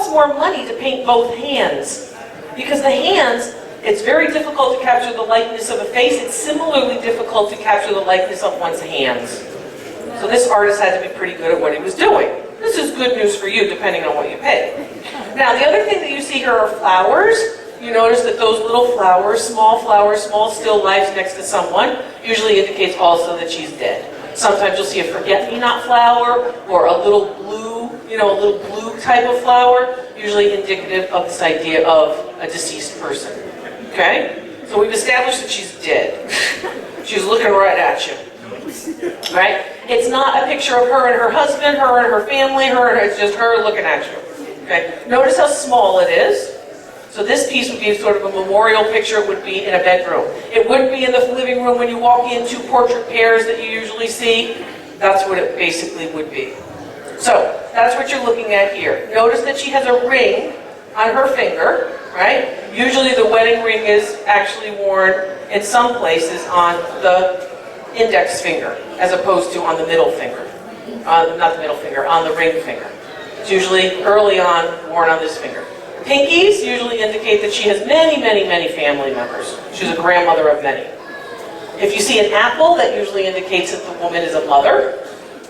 costs more money to paint both hands. Because the hands, it's very difficult to capture the likeness of a face. It's similarly difficult to capture the likeness of one's hands. So this artist had to be pretty good at what he was doing. This is good news for you, depending on what you pay. Now, the other thing that you see here are flowers. You notice that those little flowers, small still lifes next to someone, usually indicates also that she's dead. Sometimes you'll see a forget-me-not flower or a little blue, a little blue type of flower, usually indicative of this idea of a deceased person. Okay? So we've established that she's dead. She's looking right at you. Right? It's not a picture of her and her husband, her and her family, it's just her looking at you. Okay? Notice how small it is. So this piece would be sort of a memorial picture. It would be in a bedroom. It wouldn't be in the living room when you walk in, two portrait pairs that you usually see. That's what it basically would be. So that's what you're looking at here. Notice that she has a ring on her finger, right? Usually the wedding ring is actually worn in some places on the index finger, as opposed to on the middle finger. Not the middle finger, on the ring finger. It's usually early on worn on this finger. Pinkies usually indicate that she has many, many, many family members. She's a grandmother of many. If you see an apple, that usually indicates that the woman is a mother,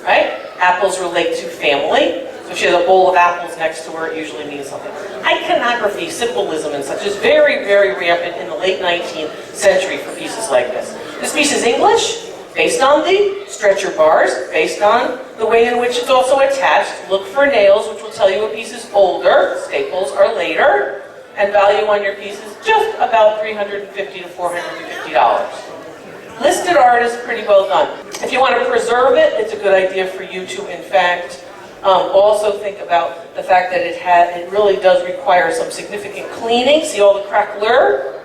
right? Apples relate to family. So if she has a bowl of apples next to her, it usually means something. Iconography, symbolism, and such is very, very rampant in the late 19th century for pieces like this. This piece is English, based on the stretcher bars, based on the way in which it's also attached. Look for nails, which will tell you a piece is older. Staples are later. And value on your piece is just about $350 to $450. Listed art is pretty well done. If you want to preserve it, it's a good idea for you to, in fact, also think about the fact that it really does require some significant cleaning. See all the craquelure?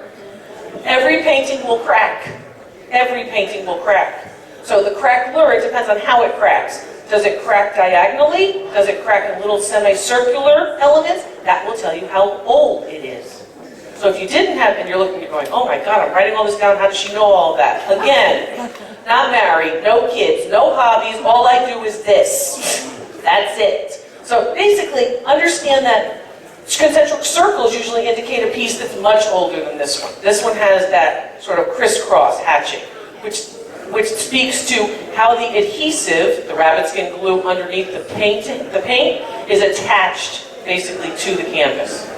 Every painting will crack. Every painting will crack. So the craquelure, it depends on how it cracks. Does it crack diagonally? Does it crack in little semicircular elements? That will tell you how old it is. So if you didn't have, and you're looking, you're going, oh my God, I'm writing all this down, how does she know all of that? Again, not married, no kids, no hobbies, all I do is this. That's it. So basically, understand that concentric circles usually indicate a piece that's much older than this one. This one has that sort of crisscross hatching, which speaks to how the adhesive, the rabbit skin glue underneath the paint is attached basically to the canvas.